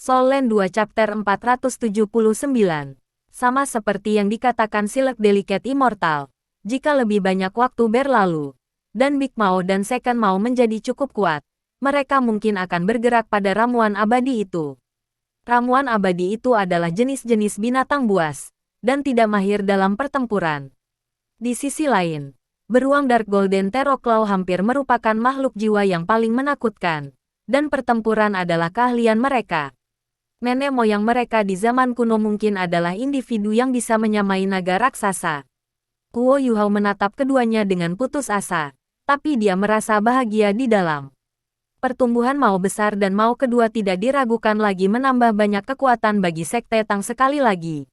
Soul Land 2 Chapter 479. Sama seperti yang dikatakan Silk Delicate Immortal, jika lebih banyak waktu berlalu, dan Big Mao dan Second Mao menjadi cukup kuat, mereka mungkin akan bergerak pada ramuan abadi itu. Ramuan abadi itu adalah jenis-jenis binatang buas, dan tidak mahir dalam pertempuran. Di sisi lain, beruang Dark Golden Terrorclaw hampir merupakan makhluk jiwa yang paling menakutkan, dan pertempuran adalah keahlian mereka. Nenek moyang mereka di zaman kuno mungkin adalah individu yang bisa menyamai naga raksasa. Kuo Yuhao menatap keduanya dengan putus asa, tapi dia merasa bahagia di dalam. Pertumbuhan Mao besar dan Mao kedua tidak diragukan lagi menambah banyak kekuatan bagi Sekte Tang sekali lagi.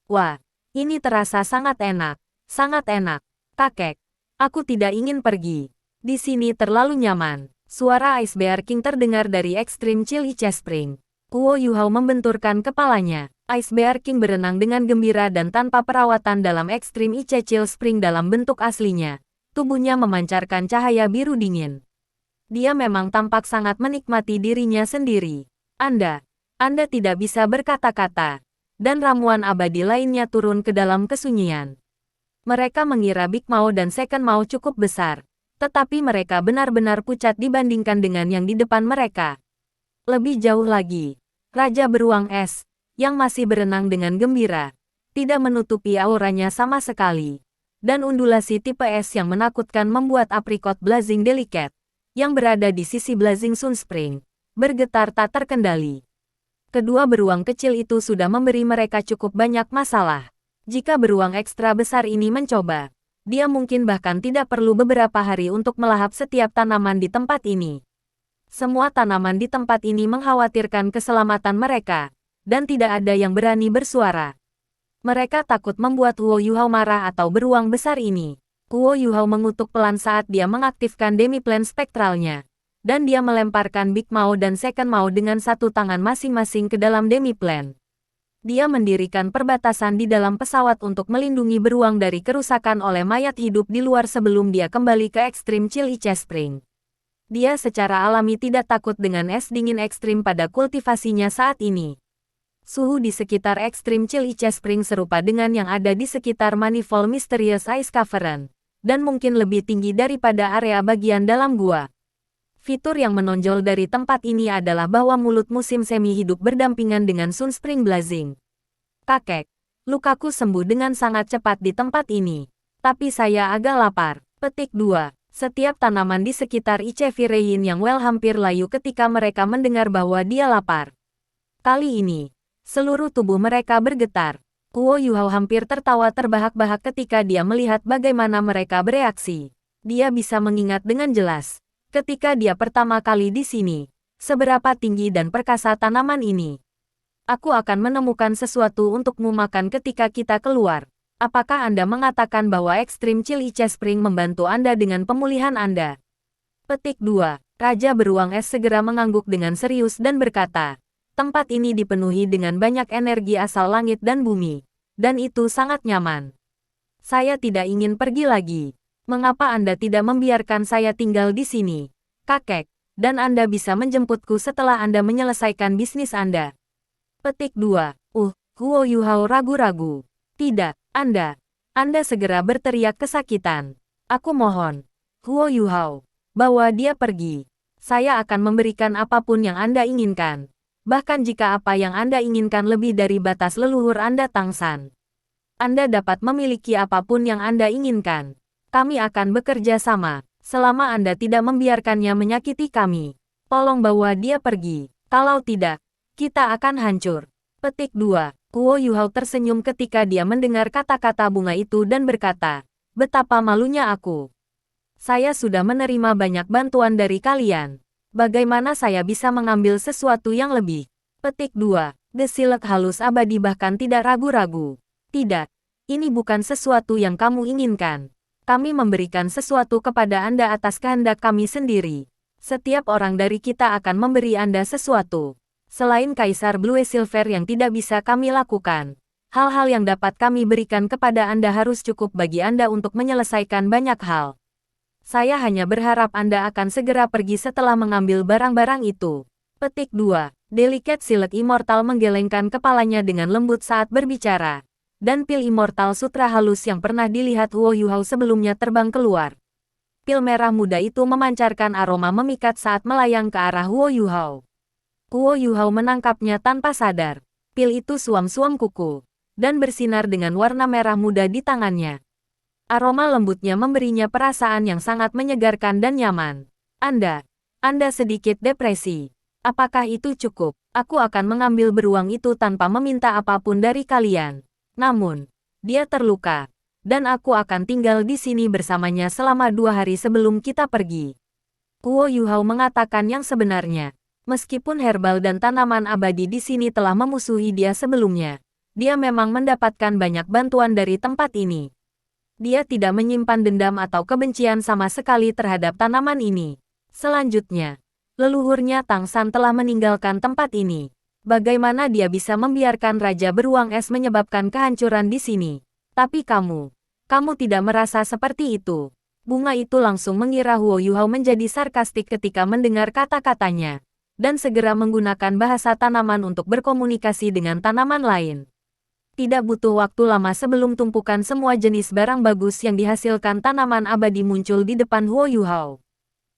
Wah, ini terasa sangat enak, sangat enak. Kakek, aku tidak ingin pergi. Di sini terlalu nyaman. Suara Ice Bear King terdengar dari ekstrim Chill Ice Spring. Kuo Yuhao membenturkan kepalanya. Ice Bear King berenang dengan gembira dan tanpa perawatan dalam ekstrim Ice Chill Spring dalam bentuk aslinya. Tubuhnya memancarkan cahaya biru dingin. Dia memang tampak sangat menikmati dirinya sendiri. Anda tidak bisa berkata-kata. Dan ramuan abadi lainnya turun ke dalam kesunyian. Mereka mengira Big Mao dan Second Mao cukup besar. Tetapi mereka benar-benar pucat dibandingkan dengan yang di depan mereka. Lebih jauh lagi, Raja Beruang Es, yang masih berenang dengan gembira, tidak menutupi auranya sama sekali. Dan undulasi tipe es yang menakutkan membuat aprikot Blazing Delicate, yang berada di sisi Blazing Sun Spring, bergetar tak terkendali. Kedua beruang kecil itu sudah memberi mereka cukup banyak masalah. Jika beruang ekstra besar ini mencoba, dia mungkin bahkan tidak perlu beberapa hari untuk melahap setiap tanaman di tempat ini. Semua tanaman di tempat ini mengkhawatirkan keselamatan mereka, dan tidak ada yang berani bersuara. Mereka takut membuat Kuo Yuhao marah atau beruang besar ini. Kuo Yuhao mengutuk pelan saat dia mengaktifkan Demiplan spektralnya, dan dia melemparkan Big Mao dan Second Mao dengan satu tangan masing-masing ke dalam Demiplan. Dia mendirikan perbatasan di dalam pesawat untuk melindungi beruang dari kerusakan oleh mayat hidup di luar sebelum dia kembali ke ekstrim Chill Ice Spring. Dia secara alami tidak takut dengan es dingin ekstrim pada kultivasinya saat ini. Suhu di sekitar ekstrim Chill Ice Spring serupa dengan yang ada di sekitar Manifold Mysterious Ice Cavern, dan mungkin lebih tinggi daripada area bagian dalam gua. Fitur yang menonjol dari tempat ini adalah bahwa mulut musim semi hidup berdampingan dengan Sun Spring Blazing. Kakek, lukaku sembuh dengan sangat cepat di tempat ini. Tapi saya agak lapar. Petik 2. Setiap tanaman di sekitar Ice Vireyin yang hampir layu ketika mereka mendengar bahwa dia lapar. Kali ini, seluruh tubuh mereka bergetar. Kuo Yuhao hampir tertawa terbahak-bahak ketika dia melihat bagaimana mereka bereaksi. Dia bisa mengingat dengan jelas, ketika dia pertama kali di sini, seberapa tinggi dan perkasa tanaman ini. Aku akan menemukan sesuatu untukmu makan ketika kita keluar. Apakah Anda mengatakan bahwa ekstrim Chill Ice Spring membantu Anda dengan pemulihan Anda? Petik 2. Raja Beruang Es segera mengangguk dengan serius dan berkata, tempat ini dipenuhi dengan banyak energi asal langit dan bumi. Dan itu sangat nyaman. Saya tidak ingin pergi lagi. Mengapa Anda tidak membiarkan saya tinggal di sini, kakek, dan Anda bisa menjemputku setelah Anda menyelesaikan bisnis Anda? Petik 2. Kuo Yuhao ragu-ragu. Tidak, Anda segera berteriak kesakitan. Aku mohon, Kuo Yuhao, bawa dia pergi. Saya akan memberikan apapun yang Anda inginkan. Bahkan jika apa yang Anda inginkan lebih dari batas leluhur Anda Tangsan. Anda dapat memiliki apapun yang Anda inginkan. Kami akan bekerja sama, selama Anda tidak membiarkannya menyakiti kami. Tolong bawa dia pergi. Kalau tidak, kita akan hancur. Petik 2. Kuo Yuhao tersenyum ketika dia mendengar kata-kata bunga itu dan berkata, betapa malunya aku. Saya sudah menerima banyak bantuan dari kalian. Bagaimana saya bisa mengambil sesuatu yang lebih? Petik 2. Desilek halus abadi bahkan tidak ragu-ragu. Tidak, ini bukan sesuatu yang kamu inginkan. Kami memberikan sesuatu kepada Anda atas kehendak kami sendiri. Setiap orang dari kita akan memberi Anda sesuatu. Selain Kaisar Blue Silver yang tidak bisa kami lakukan, hal-hal yang dapat kami berikan kepada Anda harus cukup bagi Anda untuk menyelesaikan banyak hal. Saya hanya berharap Anda akan segera pergi setelah mengambil barang-barang itu. Petik 2. Delicate Silk Immortal menggelengkan kepalanya dengan lembut saat berbicara. Dan pil Immortal Sutra halus yang pernah dilihat Huo Yuhao sebelumnya terbang keluar. Pil merah muda itu memancarkan aroma memikat saat melayang ke arah Huo Yuhao. Huo Yuhao menangkapnya tanpa sadar. Pil itu suam-suam kuku dan bersinar dengan warna merah muda di tangannya. Aroma lembutnya memberinya perasaan yang sangat menyegarkan dan nyaman. Anda sedikit depresi. Apakah itu cukup? Aku akan mengambil beruang itu tanpa meminta apapun dari kalian. Namun, dia terluka, dan aku akan tinggal di sini bersamanya selama 2 hari sebelum kita pergi. Huo Yuhao mengatakan yang sebenarnya. Meskipun herbal dan tanaman abadi di sini telah memusuhi dia sebelumnya, dia memang mendapatkan banyak bantuan dari tempat ini. Dia tidak menyimpan dendam atau kebencian sama sekali terhadap tanaman ini. Selanjutnya, leluhurnya Tang San telah meninggalkan tempat ini. Bagaimana dia bisa membiarkan Raja Beruang Es menyebabkan kehancuran di sini? Tapi kamu tidak merasa seperti itu. Bunga itu langsung mengira Huo Yuhao menjadi sarkastik ketika mendengar kata-katanya, dan segera menggunakan bahasa tanaman untuk berkomunikasi dengan tanaman lain. Tidak butuh waktu lama sebelum tumpukan semua jenis barang bagus yang dihasilkan tanaman abadi muncul di depan Huo Yuhao.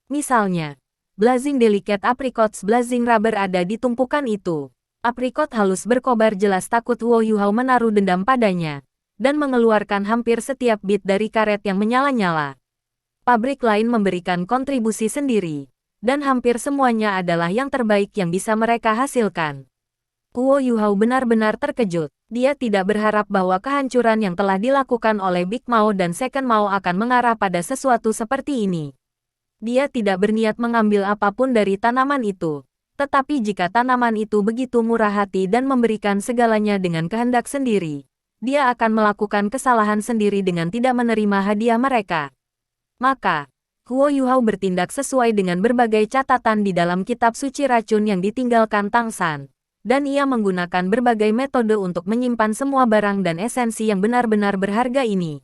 Misalnya, Blazing Delicate Apricots Blazing Rubber ada di tumpukan itu. Aprikot halus berkobar jelas takut Huo Yuhao menaruh dendam padanya, dan mengeluarkan hampir setiap bit dari karet yang menyala-nyala. Pabrik lain memberikan kontribusi sendiri, dan hampir semuanya adalah yang terbaik yang bisa mereka hasilkan. Huo Yuhao benar-benar terkejut. Dia tidak berharap bahwa kehancuran yang telah dilakukan oleh Big Mao dan Second Mao akan mengarah pada sesuatu seperti ini. Dia tidak berniat mengambil apapun dari tanaman itu. Tetapi jika tanaman itu begitu murah hati dan memberikan segalanya dengan kehendak sendiri, dia akan melakukan kesalahan sendiri dengan tidak menerima hadiah mereka. Maka, Huo Yuhao bertindak sesuai dengan berbagai catatan di dalam kitab suci racun yang ditinggalkan Tang San, dan ia menggunakan berbagai metode untuk menyimpan semua barang dan esensi yang benar-benar berharga ini.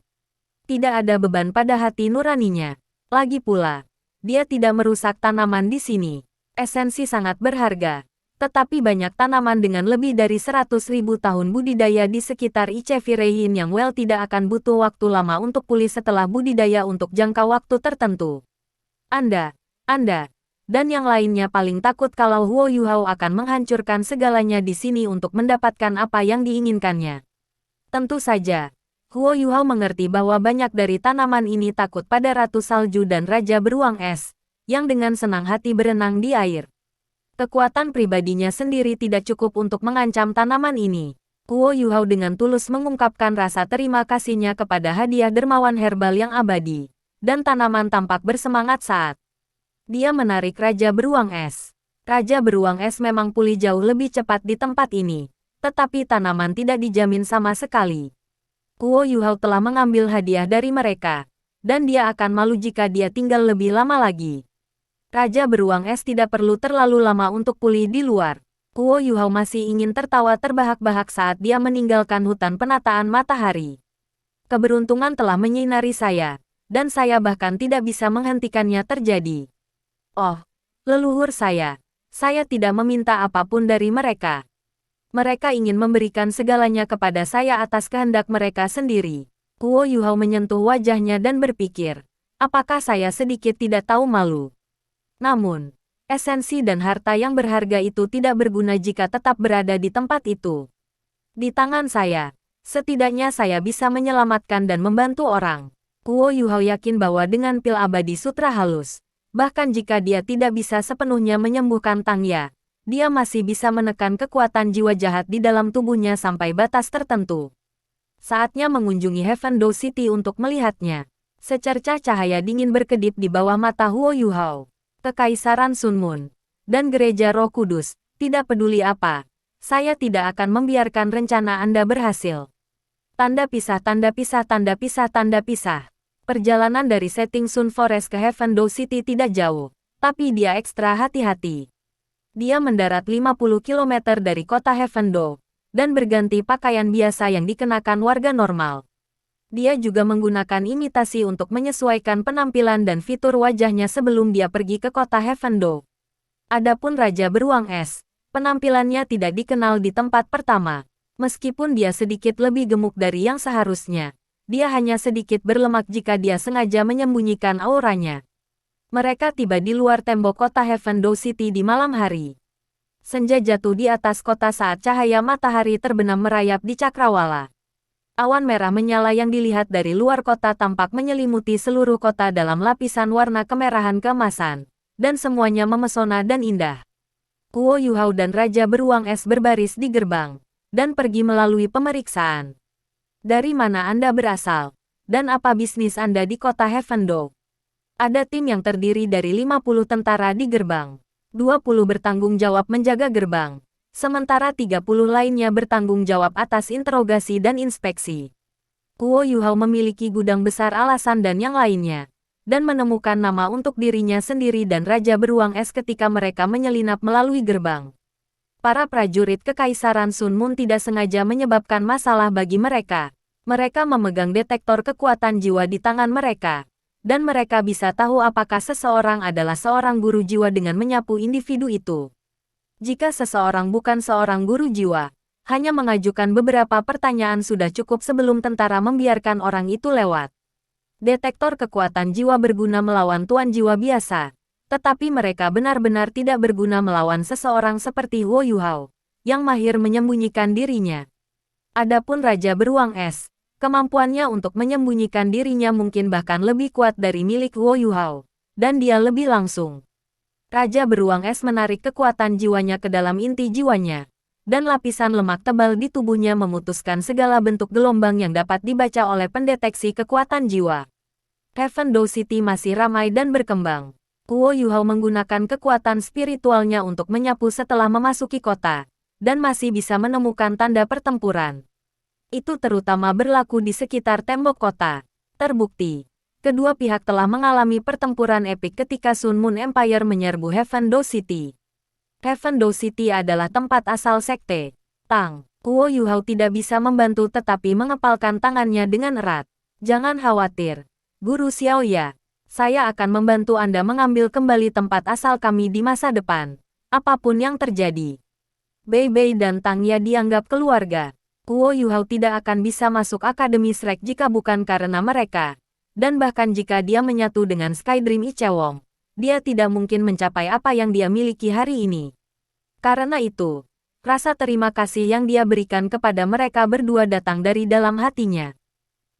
Tidak ada beban pada hati nuraninya. Lagi pula, dia tidak merusak tanaman di sini. Esensi sangat berharga, tetapi banyak tanaman dengan lebih dari 100.000 tahun budidaya di sekitar Ichevirehin yang well tidak akan butuh waktu lama untuk pulih setelah budidaya untuk jangka waktu tertentu. Anda, dan yang lainnya paling takut kalau Huo Yuhao akan menghancurkan segalanya di sini untuk mendapatkan apa yang diinginkannya. Tentu saja, Huo Yuhao mengerti bahwa banyak dari tanaman ini takut pada Ratu Salju dan Raja Beruang Es, yang dengan senang hati berenang di air. Kekuatan pribadinya sendiri tidak cukup untuk mengancam tanaman ini. Huo Yuhao dengan tulus mengungkapkan rasa terima kasihnya kepada hadiah dermawan herbal yang abadi, dan tanaman tampak bersemangat saat dia menarik Raja Beruang Es. Raja Beruang Es memang pulih jauh lebih cepat di tempat ini, tetapi tanaman tidak dijamin sama sekali. Huo Yuhao telah mengambil hadiah dari mereka, dan dia akan malu jika dia tinggal lebih lama lagi. Raja Beruang Es tidak perlu terlalu lama untuk pulih di luar. Huo Yuhao masih ingin tertawa terbahak-bahak saat dia meninggalkan hutan penataan matahari. Keberuntungan telah menyinari saya, dan saya bahkan tidak bisa menghentikannya terjadi. Oh, leluhur saya tidak meminta apapun dari mereka. Mereka ingin memberikan segalanya kepada saya atas kehendak mereka sendiri. Huo Yuhao menyentuh wajahnya dan berpikir, apakah saya sedikit tidak tahu malu? Namun, esensi dan harta yang berharga itu tidak berguna jika tetap berada di tempat itu. Di tangan saya, setidaknya saya bisa menyelamatkan dan membantu orang. Huo Yuhao yakin bahwa dengan pil abadi sutra halus, bahkan jika dia tidak bisa sepenuhnya menyembuhkan Tang Ya, dia masih bisa menekan kekuatan jiwa jahat di dalam tubuhnya sampai batas tertentu. Saatnya mengunjungi Heavendow City untuk melihatnya. Secercah cahaya dingin berkedip di bawah mata Huo Yuhao. Kekaisaran Sun Moon, dan Gereja Roh Kudus, tidak peduli apa, saya tidak akan membiarkan rencana Anda berhasil. Tanda pisah, tanda pisah, tanda pisah, tanda pisah. Perjalanan dari setting Sun Forest ke Heavendow City tidak jauh, tapi dia ekstra hati-hati. Dia mendarat 50 km dari kota Heavendow, dan berganti pakaian biasa yang dikenakan warga normal. Dia juga menggunakan imitasi untuk menyesuaikan penampilan dan fitur wajahnya sebelum dia pergi ke kota Heavendow. Adapun Raja Beruang Es, Penampilannya tidak dikenal di tempat pertama. Meskipun dia sedikit lebih gemuk dari yang seharusnya, dia hanya sedikit berlemak jika dia sengaja menyembunyikan auranya. Mereka tiba di luar tembok kota Heavendoe City di malam hari. Senja jatuh di atas kota saat cahaya matahari terbenam merayap di cakrawala. Awan merah menyala yang dilihat dari luar kota tampak menyelimuti seluruh kota dalam lapisan warna kemerahan keemasan, dan semuanya memesona dan indah. Guo Yuhao dan Raja Beruang Es berbaris di gerbang, dan pergi melalui pemeriksaan. Dari mana Anda berasal? Dan apa bisnis Anda di kota Heavendoe? Ada tim yang terdiri dari 50 tentara di gerbang. 20 bertanggung jawab menjaga gerbang. Sementara 30 lainnya bertanggung jawab atas interogasi dan inspeksi. Guo Yuhao memiliki gudang besar alasan dan yang lainnya, dan menemukan nama untuk dirinya sendiri dan Raja Beruang Es ketika mereka menyelinap melalui gerbang. Para prajurit Kekaisaran Sun Moon tidak sengaja menyebabkan masalah bagi mereka. Mereka memegang detektor kekuatan jiwa di tangan mereka, dan mereka bisa tahu apakah seseorang adalah seorang guru jiwa dengan menyapu individu itu. Jika seseorang bukan seorang guru jiwa, hanya mengajukan beberapa pertanyaan sudah cukup sebelum tentara membiarkan orang itu lewat. Detektor kekuatan jiwa berguna melawan tuan jiwa biasa, tetapi mereka benar-benar tidak berguna melawan seseorang seperti Guo Yuhao, yang mahir menyembunyikan dirinya. Adapun Raja Beruang Es, kemampuannya untuk menyembunyikan dirinya mungkin bahkan lebih kuat dari milik Guo Yuhao, dan dia lebih langsung. Raja Beruang Es menarik kekuatan jiwanya ke dalam inti jiwanya, dan lapisan lemak tebal di tubuhnya memutuskan segala bentuk gelombang yang dapat dibaca oleh pendeteksi kekuatan jiwa. Heavendoe City masih ramai dan berkembang. Guo Yuhao menggunakan kekuatan spiritualnya untuk menyapu setelah memasuki kota, dan masih bisa menemukan tanda pertempuran. Itu terutama berlaku di sekitar tembok kota. Terbukti, kedua pihak telah mengalami pertempuran epik ketika Sun Moon Empire menyerbu Heavendoe City. Heavendoe City adalah tempat asal sekte Tang. Guo Yuhao tidak bisa membantu tetapi mengepalkan tangannya dengan erat. Jangan khawatir, Guru Xiaoya. Saya akan membantu Anda mengambil kembali tempat asal kami di masa depan, apapun yang terjadi. Bei Bei dan Tang Ya dianggap keluarga. Guo Yuhao tidak akan bisa masuk Akademi Shrek jika bukan karena mereka. Dan bahkan jika dia menyatu dengan Skydream Ichewong, dia tidak mungkin mencapai apa yang dia miliki hari ini. Karena itu, rasa terima kasih yang dia berikan kepada mereka berdua datang dari dalam hatinya.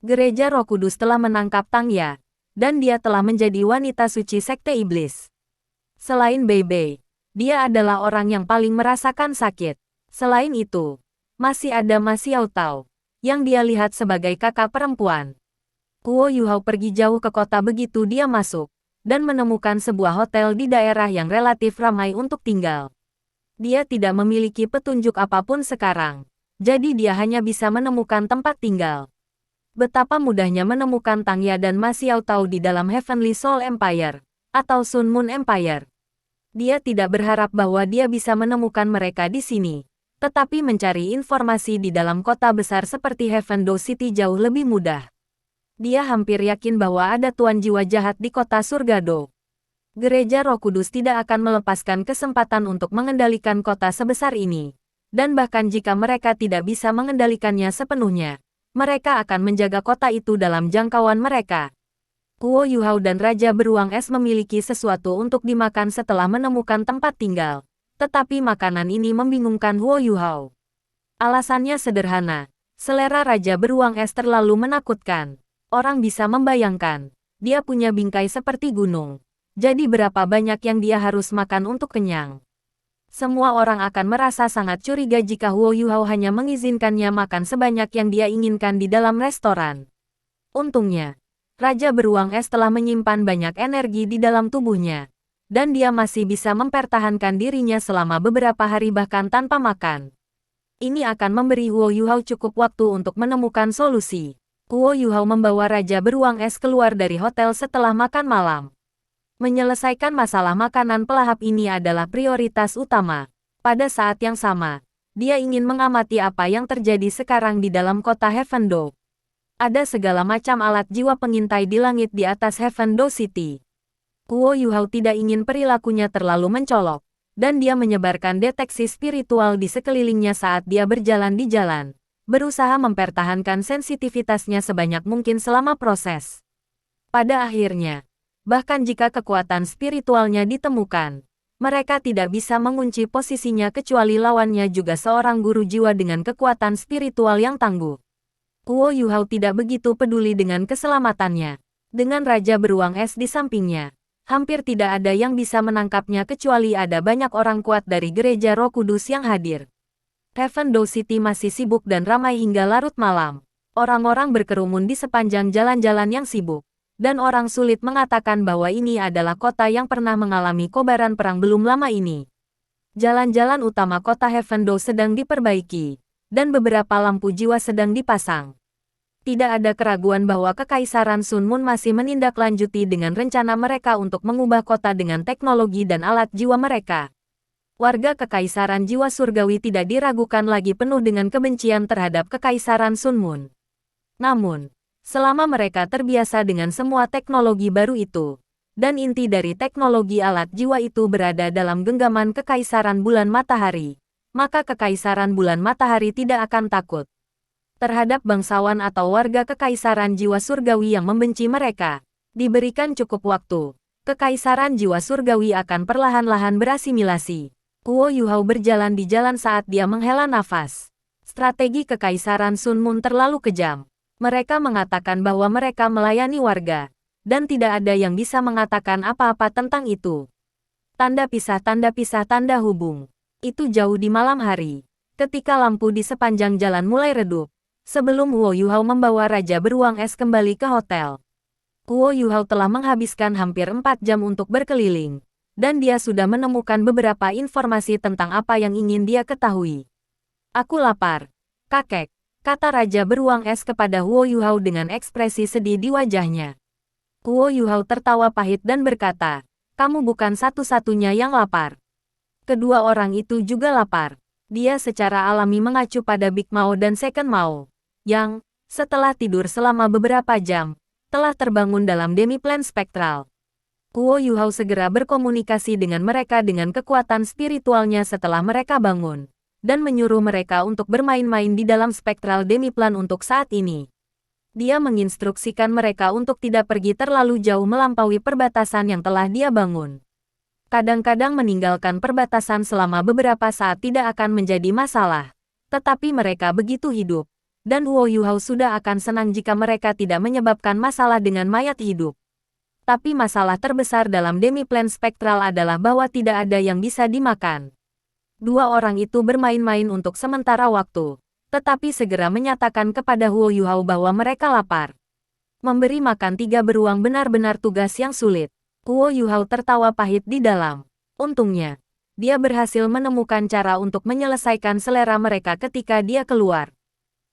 Gereja Roh Kudus telah menangkap Tang Ya, dan dia telah menjadi wanita suci Sekte Iblis. Selain Bei Bei, dia adalah orang yang paling merasakan sakit. Selain itu, masih ada Ma Xiao Tao, yang dia lihat sebagai kakak perempuan. Guo Yuhao pergi jauh ke kota begitu dia masuk, dan menemukan sebuah hotel di daerah yang relatif ramai untuk tinggal. Dia tidak memiliki petunjuk apapun sekarang, jadi dia hanya bisa menemukan tempat tinggal. Betapa mudahnya menemukan Tang Ya dan Ma Xiao Tao di dalam Heavenly Soul Empire, atau Sun Moon Empire. Dia tidak berharap bahwa dia bisa menemukan mereka di sini, tetapi mencari informasi di dalam kota besar seperti Heavendoe City jauh lebih mudah. Dia hampir yakin bahwa ada tuan jiwa jahat di kota Surgado. Gereja Roh Kudus tidak akan melepaskan kesempatan untuk mengendalikan kota sebesar ini. Dan bahkan jika mereka tidak bisa mengendalikannya sepenuhnya, mereka akan menjaga kota itu dalam jangkauan mereka. Guo Yuhao dan Raja Beruang Es memiliki sesuatu untuk dimakan setelah menemukan tempat tinggal. Tetapi makanan ini membingungkan Guo Yuhao. Alasannya sederhana, selera Raja Beruang Es terlalu menakutkan. Orang bisa membayangkan, dia punya bingkai seperti gunung. Jadi berapa banyak yang dia harus makan untuk kenyang? Semua orang akan merasa sangat curiga jika Guo Yuhao hanya mengizinkannya makan sebanyak yang dia inginkan di dalam restoran. Untungnya, Raja Beruang Es telah menyimpan banyak energi di dalam tubuhnya, dan dia masih bisa mempertahankan dirinya selama beberapa hari bahkan tanpa makan. Ini akan memberi Guo Yuhao cukup waktu untuk menemukan solusi. Guo Yuhao membawa Raja Beruang Es keluar dari hotel setelah makan malam. Menyelesaikan masalah makanan pelahap ini adalah prioritas utama. Pada saat yang sama, dia ingin mengamati apa yang terjadi sekarang di dalam kota Heavendoe. Ada segala macam alat jiwa pengintai di langit di atas Heavendoe City. Guo Yuhao tidak ingin perilakunya terlalu mencolok, dan dia menyebarkan deteksi spiritual di sekelilingnya saat dia berjalan di jalan, berusaha mempertahankan sensitivitasnya sebanyak mungkin selama proses. Pada akhirnya, bahkan jika kekuatan spiritualnya ditemukan, mereka tidak bisa mengunci posisinya kecuali lawannya juga seorang guru jiwa dengan kekuatan spiritual yang tangguh. Guo Yuhao tidak begitu peduli dengan keselamatannya. Dengan Raja Beruang Es di sampingnya, hampir tidak ada yang bisa menangkapnya kecuali ada banyak orang kuat dari Gereja Roh Kudus yang hadir. Heaven Door City masih sibuk dan ramai hingga larut malam. Orang-orang berkerumun di sepanjang jalan-jalan yang sibuk. Dan orang sulit mengatakan bahwa ini adalah kota yang pernah mengalami kobaran perang belum lama ini. Jalan-jalan utama kota Heaven Door sedang diperbaiki. Dan beberapa lampu jiwa sedang dipasang. Tidak ada keraguan bahwa Kekaisaran Sun Moon masih menindaklanjuti dengan rencana mereka untuk mengubah kota dengan teknologi dan alat jiwa mereka. Warga Kekaisaran Jiwa Surgawi tidak diragukan lagi penuh dengan kebencian terhadap Kekaisaran Sun Moon. Namun, selama mereka terbiasa dengan semua teknologi baru itu, dan inti dari teknologi alat jiwa itu berada dalam genggaman Kekaisaran Bulan Matahari, maka Kekaisaran Bulan Matahari tidak akan takut terhadap bangsawan atau warga Kekaisaran Jiwa Surgawi yang membenci mereka. Diberikan cukup waktu, Kekaisaran Jiwa Surgawi akan perlahan-lahan berasimilasi. Guo Yuhao berjalan di jalan saat dia menghela nafas. Strategi Kekaisaran Sun Moon terlalu kejam. Mereka mengatakan bahwa mereka melayani warga, dan tidak ada yang bisa mengatakan apa-apa tentang itu. Tanda pisah, tanda hubung. Itu jauh di malam hari, ketika lampu di sepanjang jalan mulai redup, sebelum Guo Yuhao membawa Raja Beruang Es kembali ke hotel. Guo Yuhao telah menghabiskan hampir 4 jam untuk berkeliling. Dan dia sudah menemukan beberapa informasi tentang apa yang ingin dia ketahui. Aku lapar, kakek, kata Raja Beruang Es kepada Guo Yuhao dengan ekspresi sedih di wajahnya. Guo Yuhao tertawa pahit dan berkata, kamu bukan satu-satunya yang lapar. Kedua orang itu juga lapar. Dia secara alami mengacu pada Big Mao dan Second Mao, yang, setelah tidur selama beberapa jam, telah terbangun dalam demi-plan spektral. Guo Yuhao segera berkomunikasi dengan mereka dengan kekuatan spiritualnya setelah mereka bangun, dan menyuruh mereka untuk bermain-main di dalam spektral demi-plan untuk saat ini. Dia menginstruksikan mereka untuk tidak pergi terlalu jauh melampaui perbatasan yang telah dia bangun. Kadang-kadang meninggalkan perbatasan selama beberapa saat tidak akan menjadi masalah, tetapi mereka begitu hidup, dan Guo Yuhao sudah akan senang jika mereka tidak menyebabkan masalah dengan mayat hidup. Tapi masalah terbesar dalam demi-plan spektral adalah bahwa tidak ada yang bisa dimakan. Dua orang itu bermain-main untuk sementara waktu, tetapi segera menyatakan kepada Guo Yuhao bahwa mereka lapar. Memberi makan 3 beruang benar-benar tugas yang sulit. Guo Yuhao tertawa pahit di dalam. Untungnya, dia berhasil menemukan cara untuk menyelesaikan selera mereka ketika dia keluar.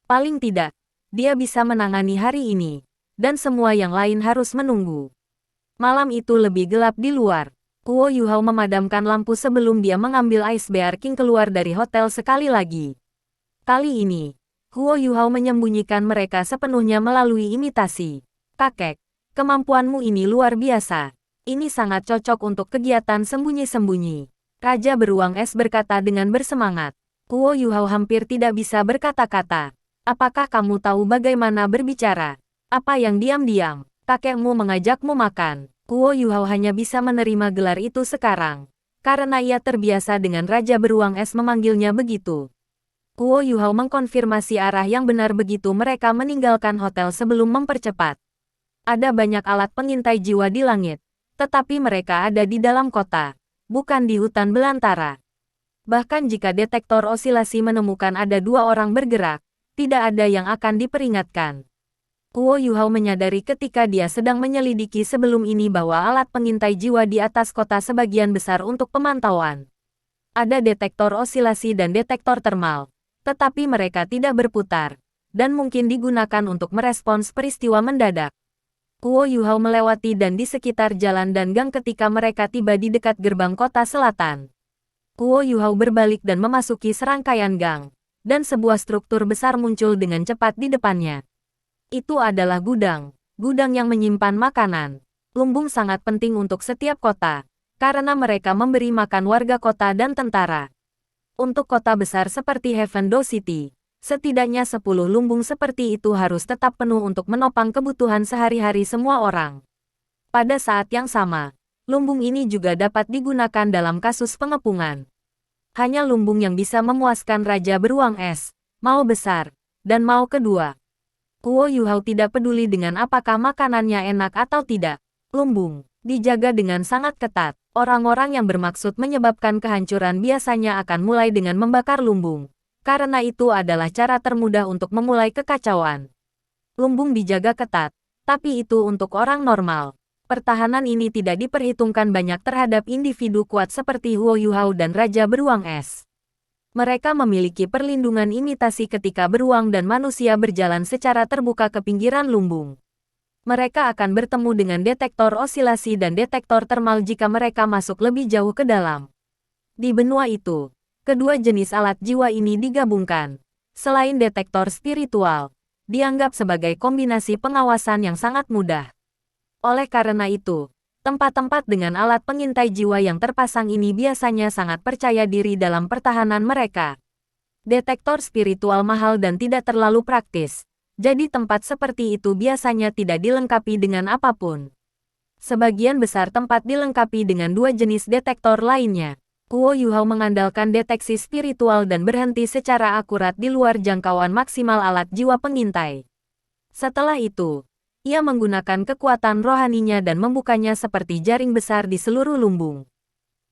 Paling tidak, dia bisa menangani hari ini, dan semua yang lain harus menunggu. Malam itu lebih gelap di luar. Guo Yuhao memadamkan lampu sebelum dia mengambil Ice Bear King keluar dari hotel sekali lagi. Kali ini, Guo Yuhao menyembunyikan mereka sepenuhnya melalui imitasi. Kakek, kemampuanmu ini luar biasa. Ini sangat cocok untuk kegiatan sembunyi-sembunyi. Raja Beruang Es berkata dengan bersemangat. Guo Yuhao hampir tidak bisa berkata-kata. Apakah kamu tahu bagaimana berbicara? Apa yang diam-diam? Kakekmu mengajakmu makan. Guo Yuhao hanya bisa menerima gelar itu sekarang, karena ia terbiasa dengan Raja Beruang Es memanggilnya begitu. Guo Yuhao mengkonfirmasi arah yang benar begitu mereka meninggalkan hotel sebelum mempercepat. Ada banyak alat pengintai jiwa di langit, tetapi mereka ada di dalam kota, bukan di hutan belantara. Bahkan jika detektor osilasi menemukan ada 2 orang bergerak, tidak ada yang akan diperingatkan. Guo Yuhao menyadari ketika dia sedang menyelidiki sebelum ini bahwa alat pengintai jiwa di atas kota sebagian besar untuk pemantauan. Ada detektor osilasi dan detektor termal, tetapi mereka tidak berputar, dan mungkin digunakan untuk merespons peristiwa mendadak. Guo Yuhao melewati dan di sekitar jalan dan gang ketika mereka tiba di dekat gerbang kota selatan. Guo Yuhao berbalik dan memasuki serangkaian gang, dan sebuah struktur besar muncul dengan cepat di depannya. Itu adalah gudang yang menyimpan makanan. Lumbung sangat penting untuk setiap kota, karena mereka memberi makan warga kota dan tentara. Untuk kota besar seperti Heavendoe City, setidaknya 10 lumbung seperti itu harus tetap penuh untuk menopang kebutuhan sehari-hari semua orang. Pada saat yang sama, lumbung ini juga dapat digunakan dalam kasus pengepungan. Hanya lumbung yang bisa memuaskan Raja Beruang Es, mau besar, dan mau kedua. Guo Yuhao tidak peduli dengan apakah makanannya enak atau tidak. Lumbung dijaga dengan sangat ketat. Orang-orang yang bermaksud menyebabkan kehancuran biasanya akan mulai dengan membakar lumbung. Karena itu adalah cara termudah untuk memulai kekacauan. Lumbung dijaga ketat, tapi itu untuk orang normal. Pertahanan ini tidak diperhitungkan banyak terhadap individu kuat seperti Guo Yuhao dan Raja Beruang Es. Mereka memiliki perlindungan imitasi ketika beruang dan manusia berjalan secara terbuka ke pinggiran lumbung. Mereka akan bertemu dengan detektor osilasi dan detektor termal jika mereka masuk lebih jauh ke dalam. Di benua itu, kedua jenis alat jiwa ini digabungkan. Selain detektor spiritual, dianggap sebagai kombinasi pengawasan yang sangat mudah. Oleh karena itu, tempat-tempat dengan alat pengintai jiwa yang terpasang ini biasanya sangat percaya diri dalam pertahanan mereka. Detektor spiritual mahal dan tidak terlalu praktis. Jadi tempat seperti itu biasanya tidak dilengkapi dengan apapun. Sebagian besar tempat dilengkapi dengan dua jenis detektor lainnya. Guo Yuhao mengandalkan deteksi spiritual dan berhenti secara akurat di luar jangkauan maksimal alat jiwa pengintai. Setelah itu, ia menggunakan kekuatan rohaninya dan membukanya seperti jaring besar di seluruh lumbung.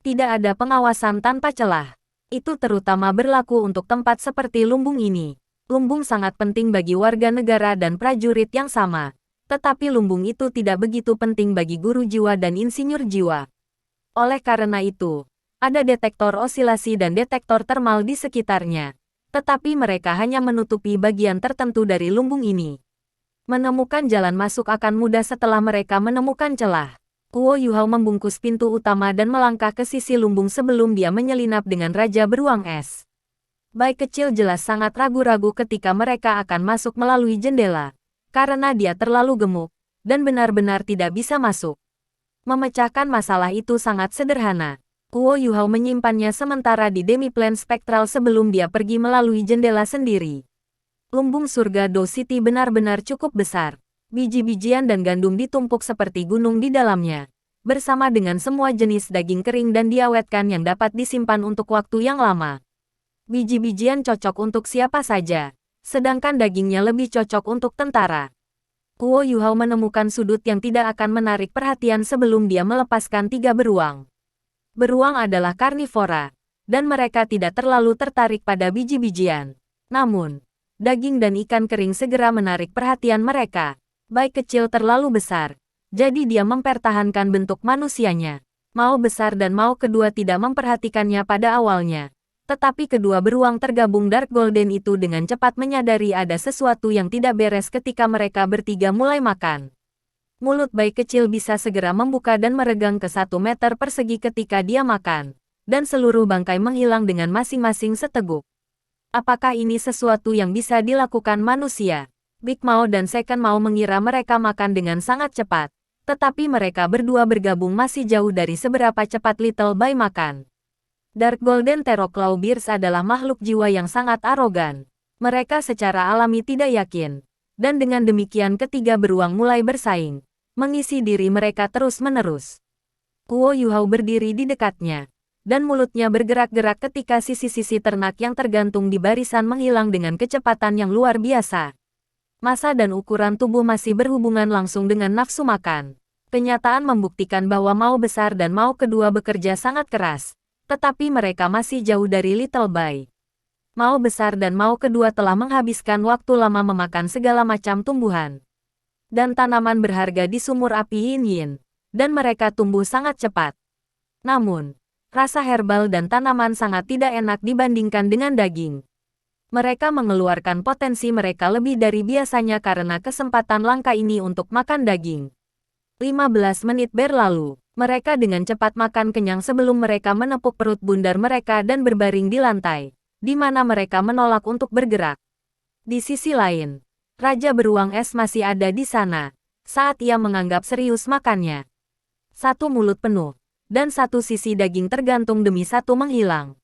Tidak ada pengawasan tanpa celah. Itu terutama berlaku untuk tempat seperti lumbung ini. Lumbung sangat penting bagi warga negara dan prajurit yang sama. Tetapi lumbung itu tidak begitu penting bagi guru jiwa dan insinyur jiwa. Oleh karena itu, ada detektor osilasi dan detektor termal di sekitarnya. Tetapi mereka hanya menutupi bagian tertentu dari lumbung ini. Menemukan jalan masuk akan mudah setelah mereka menemukan celah. Guo Yuhao membungkus pintu utama dan melangkah ke sisi lumbung sebelum dia menyelinap dengan Raja Beruang Es. Bai kecil jelas sangat ragu-ragu ketika mereka akan masuk melalui jendela, karena dia terlalu gemuk, dan benar-benar tidak bisa masuk. Memecahkan masalah itu sangat sederhana. Guo Yuhao menyimpannya sementara di demi-plane spektral sebelum dia pergi melalui jendela sendiri. Lumbung surga Do City benar-benar cukup besar. Biji-bijian dan gandum ditumpuk seperti gunung di dalamnya, bersama dengan semua jenis daging kering dan diawetkan yang dapat disimpan untuk waktu yang lama. Biji-bijian cocok untuk siapa saja, sedangkan dagingnya lebih cocok untuk tentara. Guo Yuhao menemukan sudut yang tidak akan menarik perhatian sebelum dia melepaskan 3 beruang. Beruang adalah karnivora, dan mereka tidak terlalu tertarik pada biji-bijian. Namun, daging dan ikan kering segera menarik perhatian mereka. Bai kecil terlalu besar, jadi dia mempertahankan bentuk manusianya. Mau besar dan mau kedua tidak memperhatikannya pada awalnya. Tetapi kedua beruang tergabung Dark Golden itu dengan cepat menyadari ada sesuatu yang tidak beres ketika mereka bertiga mulai makan. Mulut Bai kecil bisa segera membuka dan meregang ke 1 meter persegi ketika dia makan, dan seluruh bangkai menghilang dengan masing-masing seteguk. Apakah ini sesuatu yang bisa dilakukan manusia? Big Mao dan Second Mao mengira mereka makan dengan sangat cepat, tetapi mereka berdua bergabung masih jauh dari seberapa cepat Little Bai makan. Dark Golden Terror Clawbears adalah makhluk jiwa yang sangat arogan. Mereka secara alami tidak yakin. Dan dengan demikian ketiga beruang mulai bersaing, mengisi diri mereka terus-menerus. Guo Yuhao berdiri di dekatnya, dan mulutnya bergerak-gerak ketika sisi-sisi ternak yang tergantung di barisan menghilang dengan kecepatan yang luar biasa. Massa dan ukuran tubuh masih berhubungan langsung dengan nafsu makan. Kenyataan membuktikan bahwa Mau besar dan Mau kedua bekerja sangat keras. Tetapi mereka masih jauh dari Little Bai. Mau besar dan Mau kedua telah menghabiskan waktu lama memakan segala macam tumbuhan dan tanaman berharga di sumur api Yin Yin, dan mereka tumbuh sangat cepat. Namun, rasa herbal dan tanaman sangat tidak enak dibandingkan dengan daging. Mereka mengeluarkan potensi mereka lebih dari biasanya karena kesempatan langka ini untuk makan daging. 15 menit berlalu. Mereka dengan cepat makan kenyang sebelum mereka menepuk perut bundar mereka dan berbaring di lantai, di mana mereka menolak untuk bergerak. Di sisi lain, Raja Beruang Es masih ada di sana, saat ia menganggap serius makannya. Satu mulut penuh, dan satu sisi daging tergantung demi satu menghilang.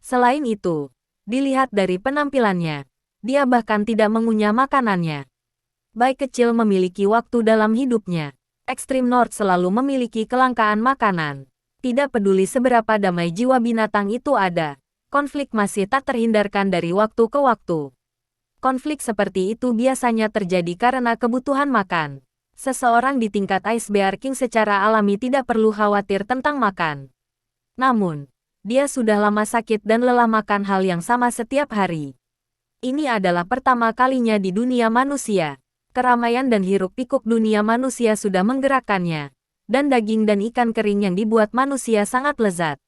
Selain itu, dilihat dari penampilannya, dia bahkan tidak mengunyah makanannya. Bayi kecil memiliki waktu dalam hidupnya. Extreme North selalu memiliki kelangkaan makanan. Tidak peduli seberapa damai jiwa binatang itu ada, konflik masih tak terhindarkan dari waktu ke waktu. Konflik seperti itu biasanya terjadi karena kebutuhan makan. Seseorang di tingkat Ice Bear King secara alami tidak perlu khawatir tentang makan. Namun, dia sudah lama sakit dan lelah makan hal yang sama setiap hari. Ini adalah pertama kalinya di dunia manusia. Keramaian dan hiruk-pikuk dunia manusia sudah menggerakkannya. Dan daging dan ikan kering yang dibuat manusia sangat lezat.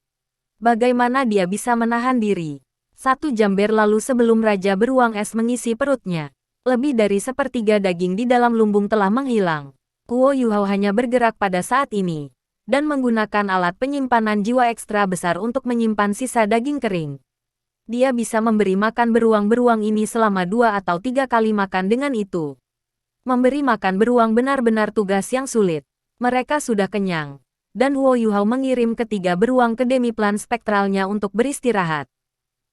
Bagaimana dia bisa menahan diri? 1 jam berlalu sebelum Raja Beruang Es mengisi perutnya. Lebih dari sepertiga daging di dalam lumbung telah menghilang. Guo Yuhao hanya bergerak pada saat ini, dan menggunakan alat penyimpanan jiwa ekstra besar untuk menyimpan sisa daging kering. Dia bisa memberi makan beruang-beruang ini selama 2 atau 3 kali makan dengan itu. Memberi makan beruang benar-benar tugas yang sulit. Mereka sudah kenyang, dan Guo Yuhao mengirim ketiga beruang ke demiplan spektralnya untuk beristirahat.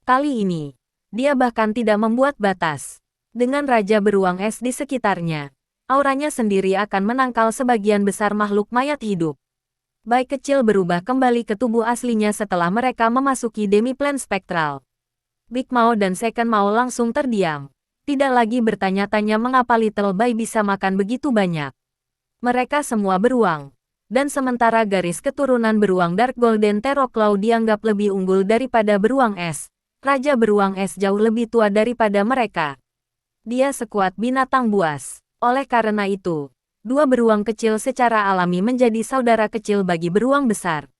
Kali ini, dia bahkan tidak membuat batas. Dengan Raja Beruang Es di sekitarnya, auranya sendiri akan menangkal sebagian besar makhluk mayat hidup. Bayi kecil berubah kembali ke tubuh aslinya setelah mereka memasuki demiplan spektral. Big Mao dan Second Mao langsung terdiam. Tidak lagi bertanya-tanya mengapa Little Bai bisa makan begitu banyak. Mereka semua beruang. Dan sementara garis keturunan beruang Dark Golden Terrorclaw dianggap lebih unggul daripada beruang es, Raja Beruang Es jauh lebih tua daripada mereka. Dia sekuat binatang buas. Oleh karena itu, 2 beruang kecil secara alami menjadi saudara kecil bagi beruang besar.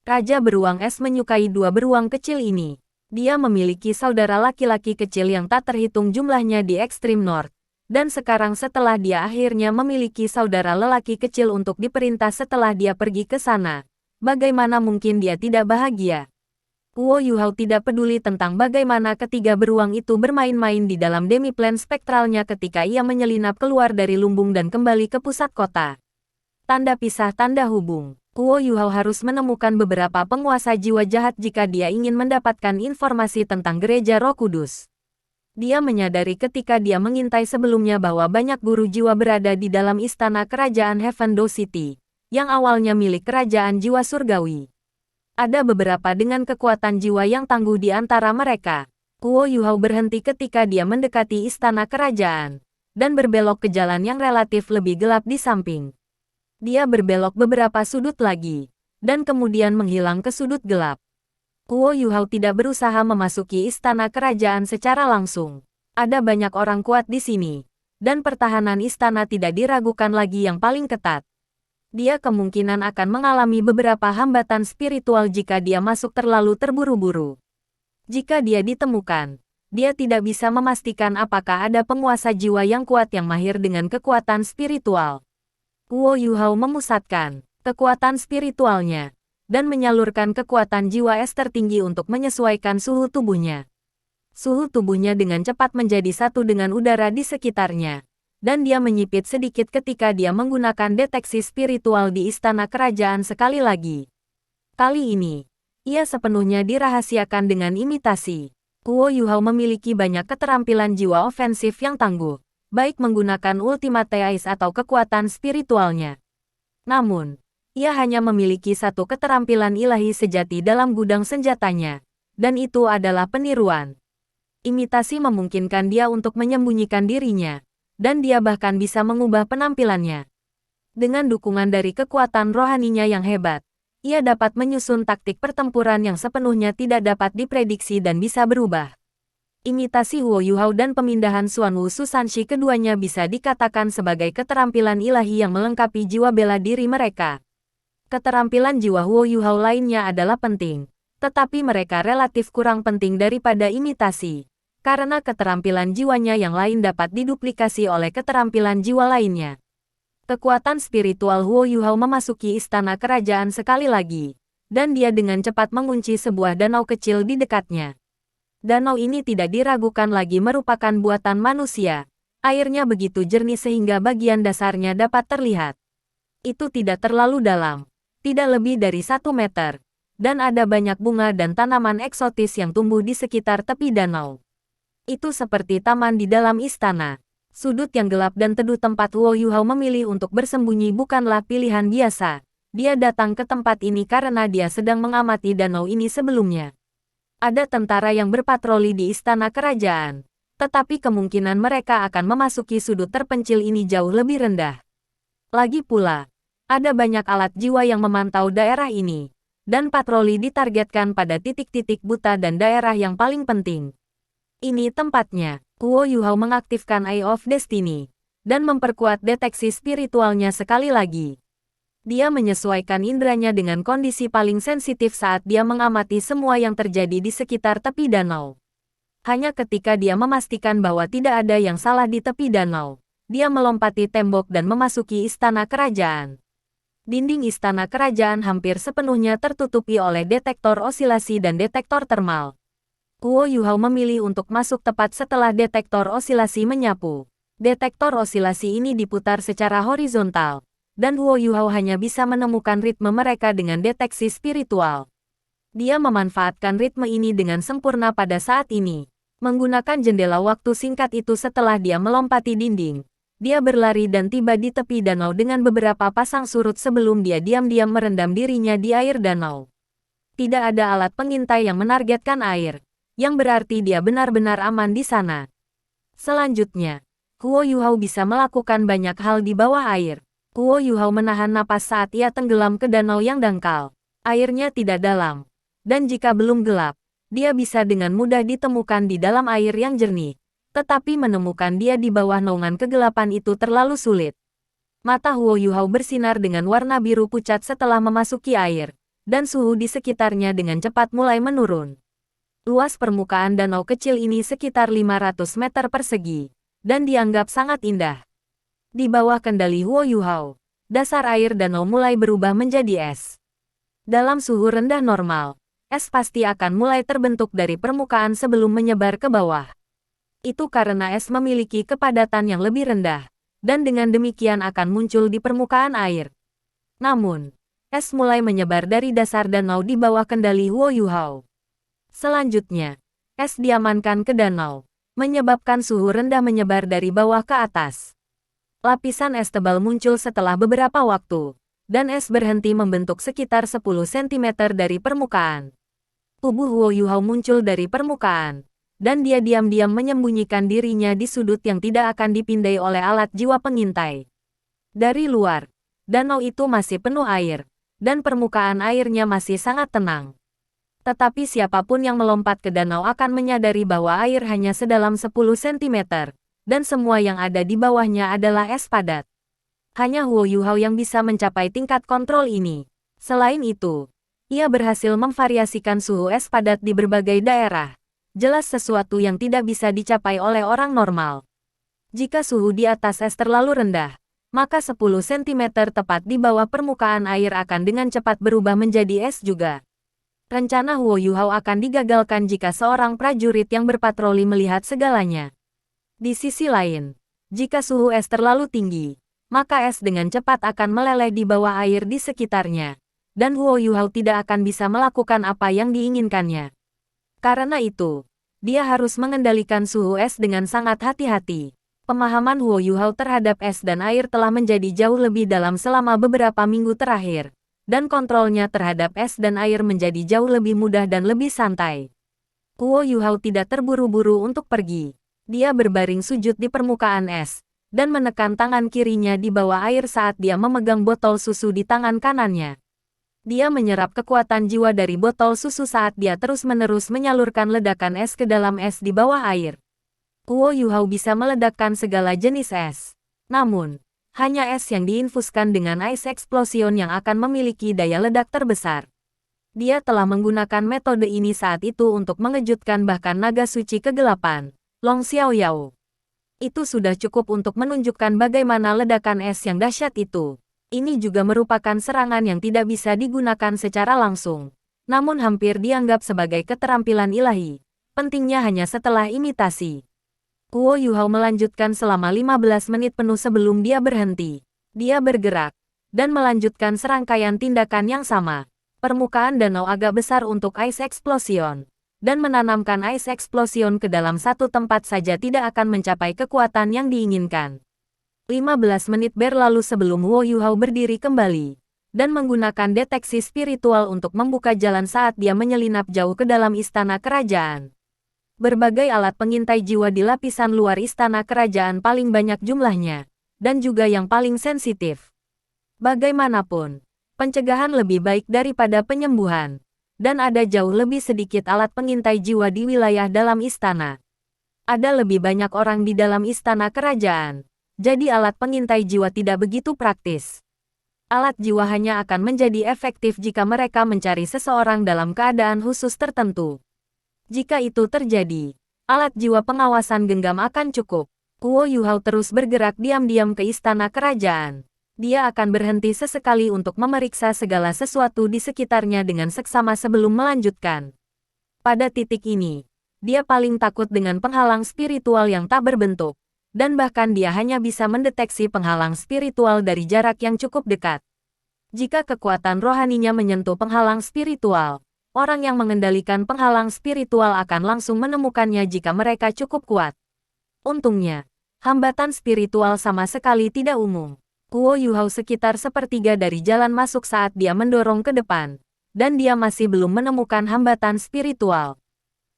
Raja Beruang Es menyukai 2 beruang kecil ini. Dia memiliki saudara laki-laki kecil yang tak terhitung jumlahnya di Extreme North. Dan sekarang setelah dia akhirnya memiliki saudara lelaki kecil untuk diperintah setelah dia pergi ke sana, bagaimana mungkin dia tidak bahagia? Guo Yuhao tidak peduli tentang bagaimana ketiga beruang itu bermain-main di dalam demiplan spektralnya ketika ia menyelinap keluar dari lumbung dan kembali ke pusat kota. Tanda pisah tanda hubung. Guo Yuhao harus menemukan beberapa penguasa jiwa jahat jika dia ingin mendapatkan informasi tentang Gereja Roh Kudus. Dia menyadari ketika dia mengintai sebelumnya bahwa banyak guru jiwa berada di dalam istana kerajaan Heaven Door City, yang awalnya milik kerajaan jiwa surgawi. Ada beberapa dengan kekuatan jiwa yang tangguh di antara mereka. Guo Yuhao berhenti ketika dia mendekati istana kerajaan, dan berbelok ke jalan yang relatif lebih gelap di samping. Dia berbelok beberapa sudut lagi, dan kemudian menghilang ke sudut gelap. Guo Yuhao tidak berusaha memasuki istana kerajaan secara langsung. Ada banyak orang kuat di sini, dan pertahanan istana tidak diragukan lagi yang paling ketat. Dia kemungkinan akan mengalami beberapa hambatan spiritual jika dia masuk terlalu terburu-buru. Jika dia ditemukan, dia tidak bisa memastikan apakah ada penguasa jiwa yang kuat yang mahir dengan kekuatan spiritual. Guo Yuhao memusatkan kekuatan spiritualnya dan menyalurkan kekuatan jiwa es tertinggi untuk menyesuaikan suhu tubuhnya. Suhu tubuhnya dengan cepat menjadi satu dengan udara di sekitarnya. Dan dia menyipit sedikit ketika dia menggunakan deteksi spiritual di istana kerajaan sekali lagi. Kali ini, ia sepenuhnya dirahasiakan dengan imitasi. Guo Yuhao memiliki banyak keterampilan jiwa ofensif yang tangguh, baik menggunakan Ultimate Ice atau kekuatan spiritualnya. Namun, ia hanya memiliki satu keterampilan ilahi sejati dalam gudang senjatanya, dan itu adalah peniruan. Imitasi memungkinkan dia untuk menyembunyikan dirinya. Dan dia bahkan bisa mengubah penampilannya. Dengan dukungan dari kekuatan rohaninya yang hebat, ia dapat menyusun taktik pertempuran yang sepenuhnya tidak dapat diprediksi dan bisa berubah. Imitasi Guo Yuhao dan pemindahan Xuan Wu Susanshi keduanya bisa dikatakan sebagai keterampilan ilahi yang melengkapi jiwa bela diri mereka. Keterampilan jiwa Guo Yuhao lainnya adalah penting, tetapi mereka relatif kurang penting daripada imitasi. Karena keterampilan jiwanya yang lain dapat diduplikasi oleh keterampilan jiwa lainnya. Kekuatan spiritual Guo Yuhao memasuki istana kerajaan sekali lagi, dan dia dengan cepat mengunci sebuah danau kecil di dekatnya. Danau ini tidak diragukan lagi merupakan buatan manusia. Airnya begitu jernih sehingga bagian dasarnya dapat terlihat. Itu tidak terlalu dalam. tidak lebih dari 1 meter. Dan ada banyak bunga dan tanaman eksotis yang tumbuh di sekitar tepi danau. Itu seperti taman di dalam istana. Sudut yang gelap dan teduh tempat Huo Yuhao memilih untuk bersembunyi bukanlah pilihan biasa. Dia datang ke tempat ini karena dia sedang mengamati danau ini sebelumnya. Ada tentara yang berpatroli di istana kerajaan. Tetapi kemungkinan mereka akan memasuki sudut terpencil ini jauh lebih rendah. Lagi pula, ada banyak alat jiwa yang memantau daerah ini. Dan patroli ditargetkan pada titik-titik buta dan daerah yang paling penting. Ini tempatnya. Huo Yuhao mengaktifkan Eye of Destiny. Dan memperkuat deteksi spiritualnya sekali lagi. Dia menyesuaikan indranya dengan kondisi paling sensitif saat dia mengamati semua yang terjadi di sekitar tepi danau. Hanya ketika dia memastikan bahwa tidak ada yang salah di tepi danau, dia melompati tembok dan memasuki istana kerajaan. Dinding istana kerajaan hampir sepenuhnya tertutupi oleh detektor osilasi dan detektor termal. Huo Yuhao memilih untuk masuk tepat setelah detektor osilasi menyapu. Detektor osilasi ini diputar secara horizontal, dan Huo Yuhao hanya bisa menemukan ritme mereka dengan deteksi spiritual. Dia memanfaatkan ritme ini dengan sempurna pada saat ini. Menggunakan jendela waktu singkat itu setelah dia melompati dinding. Dia berlari dan tiba di tepi danau dengan beberapa pasang surut sebelum dia diam-diam merendam dirinya di air danau. Tidak ada alat pengintai yang menargetkan air, yang berarti dia benar-benar aman di sana. Selanjutnya, Huo Yuhao bisa melakukan banyak hal di bawah air. Huo Yuhao menahan napas saat ia tenggelam ke danau yang dangkal. Airnya tidak dalam, dan jika belum gelap, dia bisa dengan mudah ditemukan di dalam air yang jernih. Tetapi menemukan dia di bawah naungan kegelapan itu terlalu sulit. Mata Huo Yuhao bersinar dengan warna biru pucat setelah memasuki air, dan suhu di sekitarnya dengan cepat mulai menurun. Luas permukaan danau kecil ini sekitar 500 meter persegi, dan dianggap sangat indah. Di bawah kendali Huo Yuhao, dasar air danau mulai berubah menjadi es. Dalam suhu rendah normal, es pasti akan mulai terbentuk dari permukaan sebelum menyebar ke bawah. Itu karena es memiliki kepadatan yang lebih rendah, dan dengan demikian akan muncul di permukaan air. Namun, es mulai menyebar dari dasar danau di bawah kendali Huo Yuhao. Selanjutnya, es diamankan ke danau, menyebabkan suhu rendah menyebar dari bawah ke atas. Lapisan es tebal muncul setelah beberapa waktu, dan es berhenti membentuk sekitar 10 cm dari permukaan. Tubuh Huo Yuhao muncul dari permukaan, dan dia diam-diam menyembunyikan dirinya di sudut yang tidak akan dipindai oleh alat jiwa pengintai. Dari luar, danau itu masih penuh air, dan permukaan airnya masih sangat tenang. Tetapi siapapun yang melompat ke danau akan menyadari bahwa air hanya sedalam 10 cm, dan semua yang ada di bawahnya adalah es padat. Hanya Huo Yuhao yang bisa mencapai tingkat kontrol ini. Selain itu, ia berhasil memvariasikan suhu es padat di berbagai daerah. Jelas sesuatu yang tidak bisa dicapai oleh orang normal. Jika suhu di atas es terlalu rendah, maka 10 cm tepat di bawah permukaan air akan dengan cepat berubah menjadi es juga. Rencana Huo Yuhao akan digagalkan jika seorang prajurit yang berpatroli melihat segalanya. Di sisi lain, jika suhu es terlalu tinggi, maka es dengan cepat akan meleleh di bawah air di sekitarnya, dan Huo Yuhao tidak akan bisa melakukan apa yang diinginkannya. Karena itu, dia harus mengendalikan suhu es dengan sangat hati-hati. Pemahaman Huo Yuhao terhadap es dan air telah menjadi jauh lebih dalam selama beberapa minggu terakhir, dan kontrolnya terhadap es dan air menjadi jauh lebih mudah dan lebih santai. Huo Yuhao tidak terburu-buru untuk pergi. Dia berbaring sujud di permukaan es, dan menekan tangan kirinya di bawah air saat dia memegang botol susu di tangan kanannya. Dia menyerap kekuatan jiwa dari botol susu saat dia terus-menerus menyalurkan ledakan es ke dalam es di bawah air. Huo Yuhao bisa meledakkan segala jenis es. Namun, hanya es yang diinfuskan dengan Ice Explosion yang akan memiliki daya ledak terbesar. Dia telah menggunakan metode ini saat itu untuk mengejutkan bahkan naga suci kegelapan, Long Xiaoyao. Itu sudah cukup untuk menunjukkan bagaimana ledakan es yang dahsyat itu. Ini juga merupakan serangan yang tidak bisa digunakan secara langsung, namun hampir dianggap sebagai keterampilan ilahi. Pentingnya hanya setelah imitasi. Huo Yuhao melanjutkan selama 15 menit penuh sebelum dia berhenti. Dia bergerak, dan melanjutkan serangkaian tindakan yang sama. Permukaan danau agak besar untuk Ice Explosion, dan menanamkan Ice Explosion ke dalam satu tempat saja tidak akan mencapai kekuatan yang diinginkan. 15 menit berlalu sebelum Wo Yuhao berdiri kembali, dan menggunakan deteksi spiritual untuk membuka jalan saat dia menyelinap jauh ke dalam istana kerajaan. Berbagai alat pengintai jiwa di lapisan luar istana kerajaan paling banyak jumlahnya, dan juga yang paling sensitif. Bagaimanapun, pencegahan lebih baik daripada penyembuhan, dan ada jauh lebih sedikit alat pengintai jiwa di wilayah dalam istana. Ada lebih banyak orang di dalam istana kerajaan, jadi alat pengintai jiwa tidak begitu praktis. Alat jiwa hanya akan menjadi efektif jika mereka mencari seseorang dalam keadaan khusus tertentu. Jika itu terjadi, alat jiwa pengawasan genggam akan cukup. Kuo Yuhao terus bergerak diam-diam ke istana kerajaan. Dia akan berhenti sesekali untuk memeriksa segala sesuatu di sekitarnya dengan seksama sebelum melanjutkan. Pada titik ini, dia paling takut dengan penghalang spiritual yang tak berbentuk, dan bahkan dia hanya bisa mendeteksi penghalang spiritual dari jarak yang cukup dekat. Jika kekuatan rohaninya menyentuh penghalang spiritual, orang yang mengendalikan penghalang spiritual akan langsung menemukannya jika mereka cukup kuat. Untungnya, hambatan spiritual sama sekali tidak umum. Kuo Yuhao sekitar sepertiga dari jalan masuk saat dia mendorong ke depan, dan dia masih belum menemukan hambatan spiritual.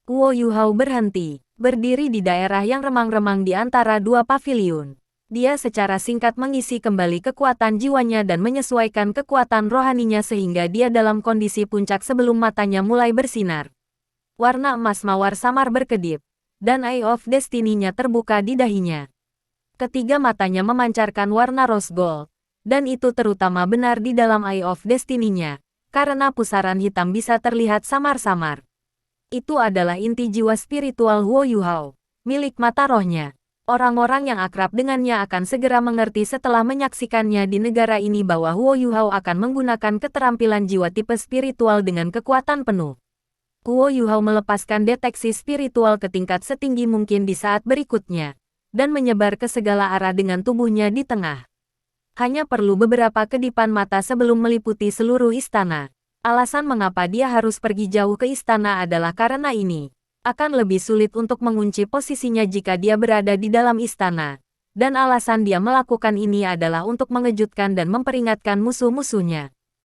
Kuo Yuhao berhenti, berdiri di daerah yang remang-remang di antara dua paviliun. Dia secara singkat mengisi kembali kekuatan jiwanya dan menyesuaikan kekuatan rohaninya sehingga dia dalam kondisi puncak sebelum matanya mulai bersinar. Warna emas mawar samar berkedip, dan Eye of Destiny-nya terbuka di dahinya. Ketiga matanya memancarkan warna rose gold, dan itu terutama benar di dalam Eye of Destiny-nya, karena pusaran hitam bisa terlihat samar-samar. Itu adalah inti jiwa spiritual Wo Yuhao, milik mata rohnya. Orang-orang yang akrab dengannya akan segera mengerti setelah menyaksikannya di negara ini bahwa Wo Yuhao akan menggunakan keterampilan jiwa tipe spiritual dengan kekuatan penuh. Wo Yuhao melepaskan deteksi spiritual ke tingkat setinggi mungkin di saat berikutnya, dan menyebar ke segala arah dengan tubuhnya di tengah. Hanya perlu beberapa kedipan mata sebelum meliputi seluruh istana. Alasan mengapa dia harus pergi jauh ke istana adalah karena ini. Akan lebih sulit untuk mengunci posisinya jika dia berada di dalam istana. Dan alasan dia melakukan ini adalah untuk mengejutkan dan memperingatkan musuh-musuhnya.